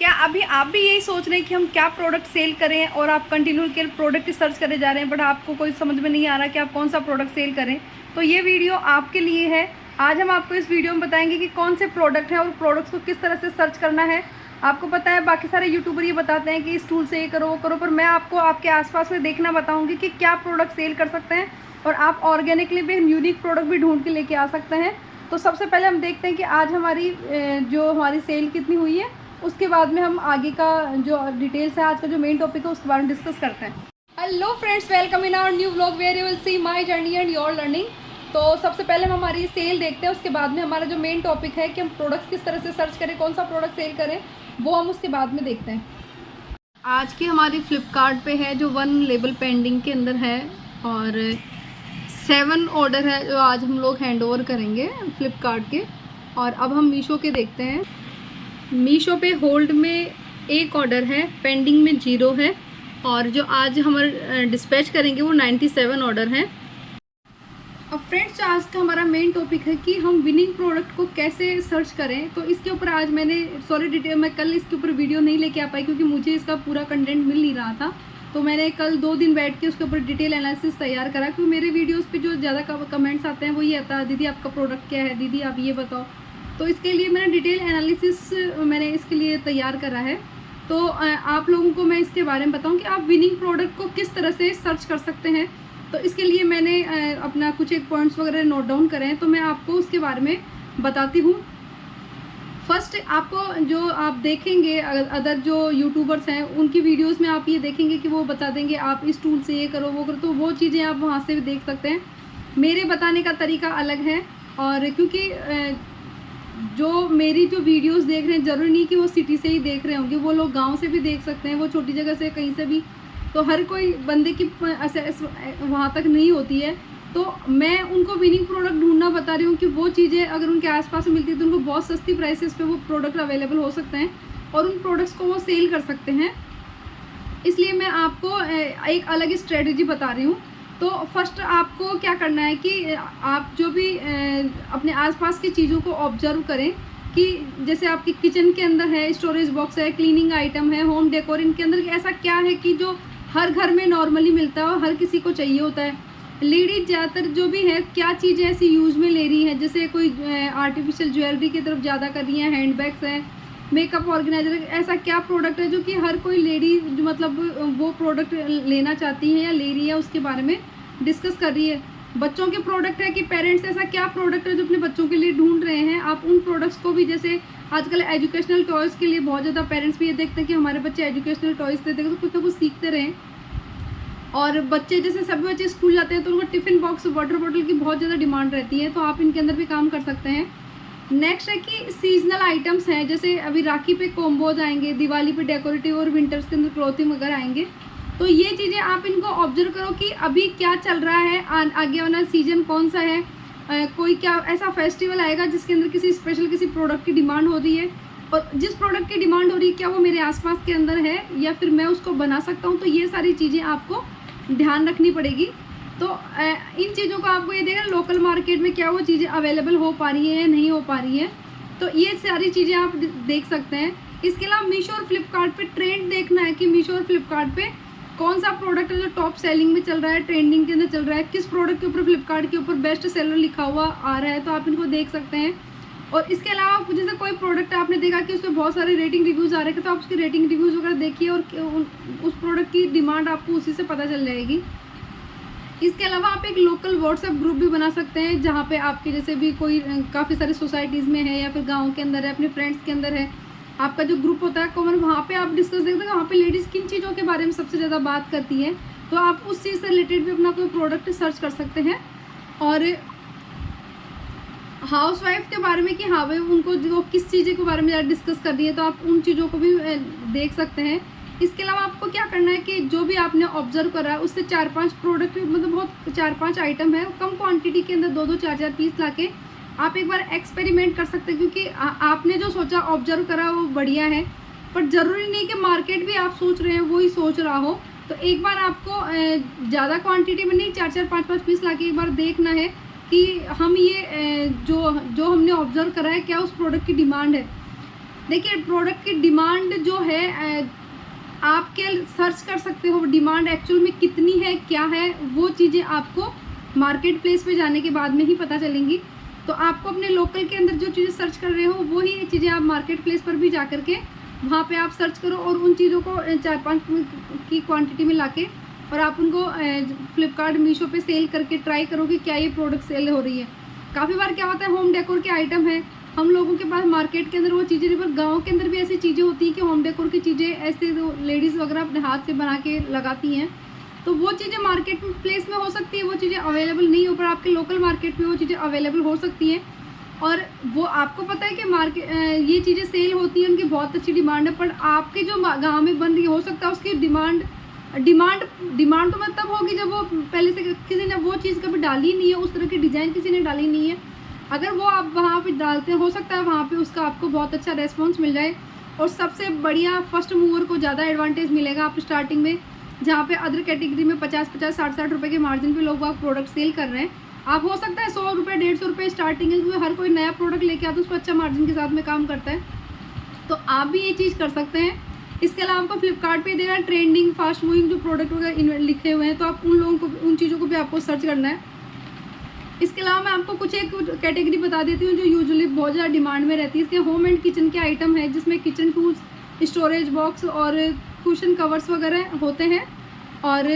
क्या अभी आप भी यही सोच रहे हैं कि हम क्या प्रोडक्ट सेल करें और आप कंटिन्यू के प्रोडक्ट सर्च करे जा रहे हैं, बट आपको कोई समझ में नहीं आ रहा कि आप कौन सा प्रोडक्ट सेल करें? तो ये वीडियो आपके लिए है। आज हम आपको इस वीडियो में बताएंगे कि कौन से प्रोडक्ट हैं और प्रोडक्ट्स को किस तरह से सर्च करना है। आपको पता है बाकी सारे यूट्यूबर ये बताते हैं कि इस टूल से ये करो वो करो, पर मैं आपको आपके आसपास में देखना बताऊंगी कि क्या प्रोडक्ट सेल कर सकते हैं और आप ऑर्गेनिकली भी यूनिक प्रोडक्ट भी ढूंढ के लेके आ सकते हैं। तो सबसे पहले हम देखते हैं कि आज हमारी सेल कितनी हुई है, उसके बाद में हम आगे का जो डिटेल्स है, आज का जो मेन टॉपिक है उसके बारे में डिस्कस करते हैं। Hello friends, welcome in our new vlog where you will see my journey and your learning. तो सबसे पहले हम हमारी सेल देखते हैं, उसके बाद में हमारा जो मेन टॉपिक है कि हम प्रोडक्ट्स किस तरह से सर्च करें, कौन सा प्रोडक्ट सेल करें, वो हम उसके बाद में देखते हैं। आज की हमारी फ्लिपकार्ट पे है जो 1 लेबल पेंडिंग के अंदर है और 7 ऑर्डर है जो आज हम लोग हैंड ओवर करेंगे फ्लिपकार्ट के। और अब हम मीशो के देखते हैं। मीशो पे होल्ड में 1 ऑर्डर है, पेंडिंग में 0 है और जो आज हम डिस्पैच करेंगे वो 97 ऑर्डर हैं। अब फ्रेंड्स, आज का हमारा मेन टॉपिक है कि हम विनिंग प्रोडक्ट को कैसे सर्च करें। तो इसके ऊपर आज मैं कल इसके ऊपर वीडियो नहीं लेके आ पाई क्योंकि मुझे इसका पूरा कंटेंट मिल नहीं रहा था। तो मैंने कल 2 दिन बैठ के उसके ऊपर डिटेल एनालिसिस तैयार करा, क्योंकि मेरे वीडियोस पे जो ज़्यादा कमेंट्स आते हैं वो ये आता है, दीदी आपका प्रोडक्ट क्या है, दीदी आप ये बताओ। तो इसके लिए मैंने डिटेल एनालिसिस इसके लिए तैयार करा है। तो आप लोगों को मैं इसके बारे में बताऊं कि आप विनिंग प्रोडक्ट को किस तरह से सर्च कर सकते हैं। तो इसके लिए मैंने अपना कुछ एक पॉइंट्स वगैरह नोट डाउन करे हैं, तो मैं आपको उसके बारे में बताती हूँ। फर्स्ट, आपको जो आप देखेंगे अदर जो यूट्यूबर्स हैं उनकी वीडियोस में आप ये देखेंगे कि वो बता देंगे आप इस टूल से ये करो वो करो, तो वो चीज़ें आप वहाँ से भी देख सकते हैं। मेरे बताने का तरीका अलग है, और क्योंकि जो मेरी जो वीडियोस देख रहे हैं ज़रूरी नहीं कि वो सिटी से ही देख रहे होंगे, वो लोग गांव से भी देख सकते हैं, वो छोटी जगह से कहीं से भी। तो हर कोई बंदे की वहाँ तक नहीं होती है। तो मैं उनको विनिंग प्रोडक्ट ढूंढना बता रही हूँ कि वो चीज़ें अगर उनके आसपास मिलती है तो उनको बहुत सस्ती प्राइसेस पे वो प्रोडक्ट अवेलेबल हो सकते हैं और उन प्रोडक्ट्स को वो सेल कर सकते हैं। इसलिए मैं आपको एक अलग स्ट्रेटजी बता रही हूँ। तो फर्स्ट आपको क्या करना है कि आप जो भी अपने आसपास की चीज़ों को ऑब्जर्व करें कि जैसे आपकी किचन के अंदर है, स्टोरेज बॉक्स है, क्लीनिंग आइटम है, होम डेकोर, इनके अंदर ऐसा क्या है कि जो हर घर में नॉर्मली मिलता है और हर किसी को चाहिए होता है। लेडीज ज़्यादातर जो भी है क्या चीज़ें ऐसी यूज़ में ले रही हैं, जैसे कोई आर्टिफिशियल ज्वेलरी की तरफ ज़्यादा कर रही हैं, हैंड बैग्स हैं, मेकअप ऑर्गेनाइजर, ऐसा क्या प्रोडक्ट है जो कि हर कोई लेडी जो मतलब वो प्रोडक्ट लेना चाहती है या ले रही है, उसके बारे में डिस्कस कर रही है। बच्चों के प्रोडक्ट है कि पेरेंट्स ऐसा क्या प्रोडक्ट है जो अपने बच्चों के लिए ढूंढ रहे हैं। आप उन प्रोडक्ट्स को भी, जैसे आजकल एजुकेशनल टॉयज़ के लिए बहुत ज़्यादा पेरेंट्स भी ये देखते हैं कि हमारे बच्चे एजुकेशनल टॉयज़ देते हैं तो कुछ ना कुछ सीखते रहें। और बच्चे जैसे सभी बच्चे स्कूल जाते हैं तो उनको टिफ़िन बॉक्स, वाटर बॉटल की बहुत ज़्यादा डिमांड रहती है, तो आप इनके अंदर भी काम कर सकते हैं। नेक्स्ट है कि सीजनल आइटम्स हैं, जैसे अभी राखी पे कॉम्बोज आएंगे, दिवाली पे डेकोरेटिव और विंटर्स के अंदर क्लॉथिंग वगैरह आएंगे। तो ये चीज़ें आप इनको ऑब्जर्व करो कि अभी क्या चल रहा है, आगे वाला सीजन कौन सा है, कोई क्या ऐसा फेस्टिवल आएगा जिसके अंदर किसी स्पेशल किसी प्रोडक्ट की डिमांड हो रही है, और जिस प्रोडक्ट की डिमांड हो रही है क्या वो मेरे आसपास के अंदर है या फिर मैं उसको बना सकता हूँ। तो ये सारी चीज़ें आपको ध्यान रखनी पड़ेगी। तो इन चीज़ों को आपको ये देखना लोकल मार्केट में क्या वो चीज़ें अवेलेबल हो पा रही है या नहीं हो पा रही है, तो ये सारी चीज़ें आप देख सकते हैं। इसके अलावा मीशो और फ्लिपकार्ट पे ट्रेंड देखना है कि मीशो और फ्लिपकार्ट पे कौन सा प्रोडक्ट है जो टॉप सेलिंग में चल रहा है, ट्रेंडिंग के अंदर चल रहा है, किस प्रोडक्ट के ऊपर फ्लिपकार्ट के ऊपर बेस्ट सेलर लिखा हुआ आ रहा है, तो आप इनको देख सकते हैं। और इसके अलावा जैसे कोई प्रोडक्ट आपने देखा कि उसमें बहुत सारे रेटिंग रिव्यूज़ आ रहे हैं, तो आप उसके रेटिंग रिव्यूज़ वगैरह देखिए और उस प्रोडक्ट की डिमांड आपको उसी से पता चल जाएगी। इसके अलावा आप एक लोकल व्हाट्सएप ग्रुप भी बना सकते हैं जहाँ पे आपके जैसे भी कोई काफ़ी सारी सोसाइटीज़ में है या फिर गाँव के अंदर है, अपने फ्रेंड्स के अंदर है, आपका जो ग्रुप होता है कॉमन, वहाँ पे आप डिस्कस देखते हैं वहाँ पे लेडीज़ किन चीज़ों के बारे में सबसे ज़्यादा बात करती है, तो आप उस चीज़ से रिलेटेड भी अपना कोई प्रोडक्ट सर्च कर सकते हैं। और हाउस वाइफ के बारे में कि हाँ भाई उनको जो किस चीज़ के बारे में ज़्यादा डिस्कस कर रही है, तो आप उन चीज़ों को भी देख सकते हैं। इसके अलावा आपको क्या करना है कि जो भी आपने ऑब्जर्व करा है उससे 4-5 प्रोडक्ट, मतलब बहुत 4-5 आइटम है, कम क्वांटिटी के अंदर 2-2 4-4 पीस लाके आप एक बार एक्सपेरिमेंट कर सकते हैं, क्योंकि आपने जो सोचा ऑब्जर्व करा वो बढ़िया है, पर ज़रूरी नहीं कि मार्केट भी आप सोच रहे हैं वही सोच रहा हो। तो एक बार आपको ज़्यादा क्वांटिटी में नहीं 4-4 5-5 पीस लाके एक बार देखना है कि हम ये जो हमने ऑब्जर्व करा है क्या उस प्रोडक्ट की डिमांड है। देखिए प्रोडक्ट की डिमांड जो आप क्या सर्च कर सकते हो डिमांड एक्चुअल में कितनी है, क्या है, वो चीज़ें आपको मार्केट प्लेस पे जाने के बाद में ही पता चलेंगी। तो आपको अपने लोकल के अंदर जो चीज़ें सर्च कर रहे हो वही चीज़ें आप मार्केट प्लेस पर भी जा कर के वहाँ पे आप सर्च करो और उन चीज़ों को 4-5 की क्वांटिटी में लाके और आप उनको फ्लिपकार्ट मीशो पे सेल करके ट्राई करो कि क्या ये प्रोडक्ट सेल हो रही है। काफ़ी बार क्या होता है, होम डेकोर के आइटम है, हम लोगों के पास मार्केट के अंदर वो चीज़ें नहीं, पर गाँव के अंदर भी ऐसी चीज़ें होती हैं कि होम डेकोर की चीज़ें ऐसे लेडीज़ वगैरह अपने हाथ से बना के लगाती हैं। तो वो चीज़ें मार्केट प्लेस में हो सकती है, वो चीज़ें अवेलेबल नहीं हो, पर आपके लोकल मार्केट में वो चीज़ें अवेलेबल हो सकती हैं। और वो आपको पता है कि मार्केट ये चीज़ें सेल होती हैं, उनकी बहुत अच्छी डिमांड है, पर आपके जो गाँव में बन रही हो सकता है उसकी डिमांड तो मतलब होगी जब वो पहले से किसी ने वो चीज़ कभी डाली नहीं है, उस तरह की डिज़ाइन किसी ने डाली नहीं है। अगर वो आप वहाँ पे डालते हैं, हो सकता है वहाँ पे उसका आपको बहुत अच्छा रेस्पॉन्स मिल जाए। और सबसे बढ़िया फर्स्ट मूवर को ज़्यादा एडवांटेज मिलेगा आप स्टार्टिंग में, जहाँ पे अदर कैटेगरी में 50-50, 60-60 रुपये के मार्जिन पे लोग आप प्रोडक्ट सेल कर रहे हैं। आप हो सकता है 100 रुपये, 150 रुपये स्टार्टिंग है, क्योंकि हर कोई नया प्रोडक्ट लेके आता है, उसको अच्छा मार्जिन के साथ में काम करता है। तो आप भी ये चीज़ कर सकते हैं। इसके अलावा आपको फ्लिपकार्ट पे देगा ट्रेंडिंग, फास्ट मूविंग जो प्रोडक्ट वगैरह लिखे हुए हैं, तो आप उन लोगों को, उन चीज़ों को भी आपको सर्च करना है। इसके अलावा मैं आपको कुछ एक कैटेगरी बता देती हूँ जो यूजुअली बहुत ज़्यादा डिमांड में रहती है। इसके होम एंड किचन के आइटम है, जिसमें किचन टूल्स, स्टोरेज बॉक्स और कुशन कवर्स वगैरह होते हैं। और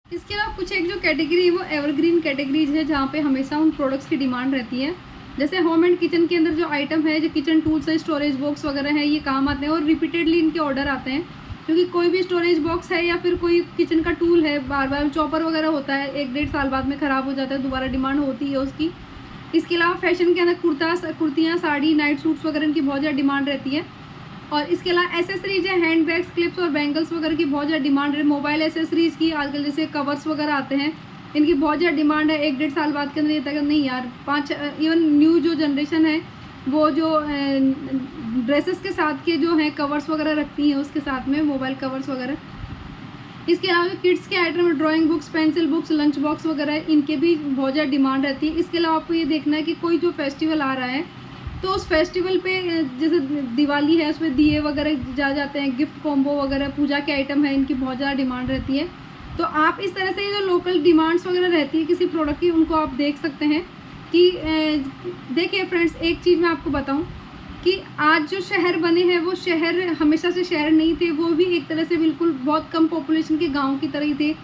इसके अलावा कुछ एक जो कैटेगरी है वो एवरग्रीन कैटेगरीज है, जहाँ पे हमेशा उन प्रोडक्ट्स की डिमांड रहती है। जैसे होम एंड किचन के अंदर जो आइटम है, जो किचन टूल्स है, स्टोरेज बॉक्स वगैरह है, ये काम आते हैं और रिपीटेडली इनके ऑर्डर आते हैं, क्योंकि कोई भी स्टोरेज बॉक्स है या फिर कोई किचन का टूल है, बार बार चॉपर वगैरह होता है, 1-1.5 साल बाद में ख़राब हो जाता है, दोबारा डिमांड होती है उसकी। इसके अलावा फैशन के अंदर कुर्तियाँ, साड़ी, नाइट सूट्स वगैरह इनकी बहुत ज़्यादा डिमांड रहती है। और इसके अलावा एसेसरीज है, हैंड बैग्स, क्लिप्स और बैंगल्स वगैरह की बहुत ज़्यादा डिमांड है। मोबाइल एसेसरीज़ की आजकल जैसे कवर्स वगैरह आते हैं, इनकी बहुत ज़्यादा डिमांड है। 1-1.5 साल बाद के अंदर ये तक नहीं यार, 5 इवन न्यू जो जनरेशन है वो जो ड्रेसेस के साथ के जो हैं कवर्स वगैरह रखती हैं, उसके साथ में मोबाइल कवर्स वगैरह। इसके अलावा जो किड्स के आइटम है, drawing books, pencil books, lunch box वगैरह, इनके भी बहुत ज़्यादा डिमांड रहती है। इसके अलावा आपको ये देखना है कि कोई जो फेस्टिवल आ रहा है, तो उस फेस्टिवल पे जैसे दिवाली है, उसमें दिए वगैरह जाते हैं, गिफ्ट कॉम्बो वगैरह, पूजा के आइटम है, इनकी बहुत ज़्यादा डिमांड रहती है। तो आप इस तरह से जो लोकल डिमांड्स वगैरह रहती है किसी प्रोडक्ट की, उनको आप देख सकते हैं कि देखिए फ्रेंड्स, एक चीज़ मैं आपको बताऊं कि आज जो शहर बने हैं वो शहर हमेशा से शहर नहीं थे, वो भी एक तरह से बिल्कुल बहुत कम पॉपुलेशन के गाँव की तरह ही थे।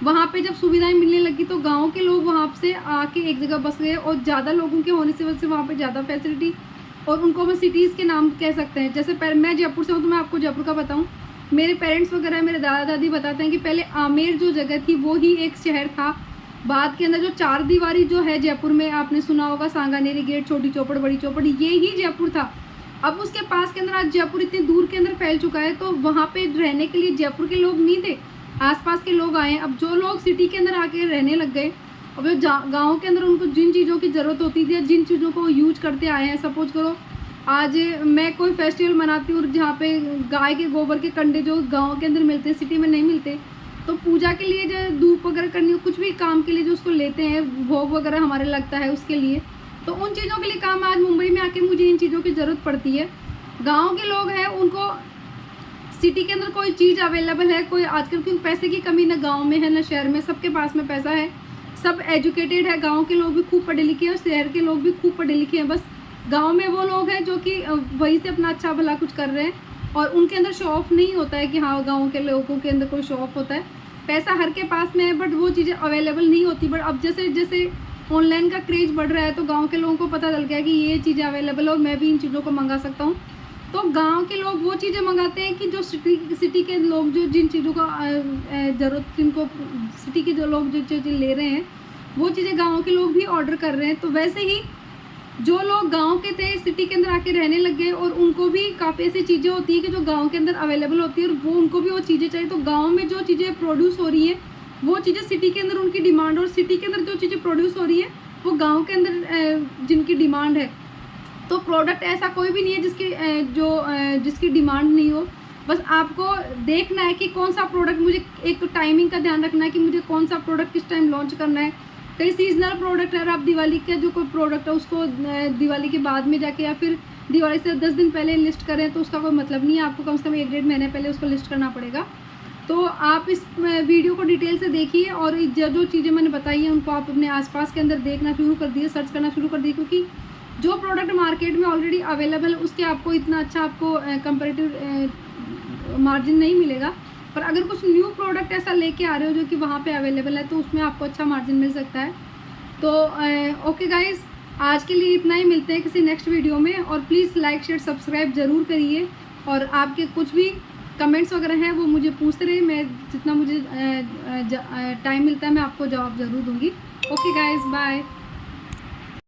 वहाँ पे जब सुविधाएं मिलने लगी तो गांव के लोग वहाँ से आके एक जगह बस गए, और ज़्यादा लोगों के होने से वजह से वहाँ पे ज़्यादा फैसिलिटी, और उनको हम सिटीज़ के नाम कह सकते हैं। जैसे मैं जयपुर से हूँ, तो मैं आपको जयपुर का बताऊँ, मेरे पेरेंट्स वगैरह, मेरे दादा दादी बताते हैं कि पहले आमेर जो जगह थी वो ही एक शहर था। बाद के अंदर जो 4 दीवारी जो है जयपुर में, आपने सुना होगा, सांगानेरी गेट, छोटी चौपड़, बड़ी चौपड़, ये ही जयपुर था। अब उसके पास के अंदर आज जयपुर इतनी दूर के अंदर फैल चुका है, तो वहाँ पे रहने के लिए जयपुर के लोग नहीं थे, आसपास के लोग आए। अब जो लोग सिटी के अंदर आके रहने लग गए, अब जो गाँव के अंदर उनको जिन चीज़ों की ज़रूरत होती थी, जिन चीज़ों को यूज करते आए हैं, सपोज करो आज मैं कोई फेस्टिवल मनाती हूँ जहाँ पे गाय के गोबर के कंडे जो गांव के अंदर मिलते हैं, सिटी में नहीं मिलते, तो पूजा के लिए जो धूप वगैरह करनी हो, कुछ भी काम के लिए जो उसको लेते हैं, भोग वगैरह हमारे लगता है उसके लिए, तो उन चीज़ों के लिए काम आज मुंबई में आके मुझे इन चीज़ों की ज़रूरत पड़ती है। गाँव के लोग हैं, उनको सिटी के अंदर कोई चीज़ अवेलेबल है, कोई आजकल क्योंकि पैसे की कमी ना गाँव में है ना शहर में, सबके पास में पैसा है, सब एजुकेटेड है, गाँव के लोग भी खूब पढ़े लिखे हैं और शहर के लोग भी खूब पढ़े लिखे हैं। बस गांव में वो लोग हैं जो कि वहीं से अपना अच्छा भला कुछ कर रहे हैं, और उनके अंदर शो ऑफ नहीं होता है कि हाँ गांव के लोगों के अंदर कोई शो ऑफ होता है। पैसा हर के पास में है, बट वो चीज़ें अवेलेबल नहीं होती। बट अब जैसे जैसे ऑनलाइन का क्रेज बढ़ रहा है, तो गांव के लोगों को पता चल गया कि ये चीज़ें अवेलेबल है और मैं भी इन चीज़ों को मंगा सकता हूँ। तो गाँव के लोग वो चीज़ें मंगाते हैं कि जो सिटी के लोग जो जिन चीज़ों का ज़रूरत, जिनको सिटी के जो लोग जो चीज़ें ले रहे हैं, वो चीज़ें गाँव के लोग भी ऑर्डर कर रहे हैं। तो वैसे ही जो लोग गांव के थे, सिटी के अंदर आके रहने लग गए, और उनको भी काफ़ी ऐसी चीज़ें होती हैं कि जो गांव के अंदर अवेलेबल होती है, और वो उनको भी वो चीज़ें चाहिए। तो गांव में जो चीज़ें प्रोड्यूस हो रही हैं वो चीज़ें सिटी के अंदर उनकी डिमांड, और सिटी के अंदर जो चीज़ें प्रोड्यूस हो रही है वो गांव के अंदर जिनकी डिमांड है। तो प्रोडक्ट ऐसा कोई भी नहीं है जिसकी डिमांड नहीं हो। बस आपको देखना है कि कौन सा प्रोडक्ट, मुझे एक तो टाइमिंग का ध्यान रखना है कि मुझे कौन सा प्रोडक्ट किस टाइम लॉन्च करना है। कई सीजनल प्रोडक्ट है, और आप दिवाली का जो कोई प्रोडक्ट है उसको दिवाली के बाद में जाके या फिर दिवाली से 10 दिन पहले लिस्ट करें तो उसका कोई मतलब नहीं है, आपको कम से कम 1-1.5 महीने पहले उसको लिस्ट करना पड़ेगा। तो आप इस वीडियो को डिटेल से देखिए और जो चीज़ें मैंने बताई हैं उनको आप अपने आसपास के अंदर देखना शुरू कर दिए, सर्च करना शुरू कर दिए, क्योंकि जो प्रोडक्ट मार्केट में ऑलरेडी अवेलेबल है उसके आपको इतना अच्छा आपको कंपैरेटिव मार्जिन नहीं मिलेगा। पर अगर कुछ न्यू प्रोडक्ट ऐसा लेके आ रहे हो जो कि वहाँ पे अवेलेबल है तो उसमें आपको अच्छा मार्जिन मिल सकता है। तो ओके गाइज़, आज के लिए इतना ही, मिलते हैं किसी नेक्स्ट वीडियो में। और प्लीज़ लाइक शेयर सब्सक्राइब ज़रूर करिए और आपके कुछ भी कमेंट्स वगैरह हैं वो मुझे पूछते रहिए, मैं जितना मुझे टाइम मिलता है मैं आपको जवाब ज़रूर दूँगी। Okay guys, bye.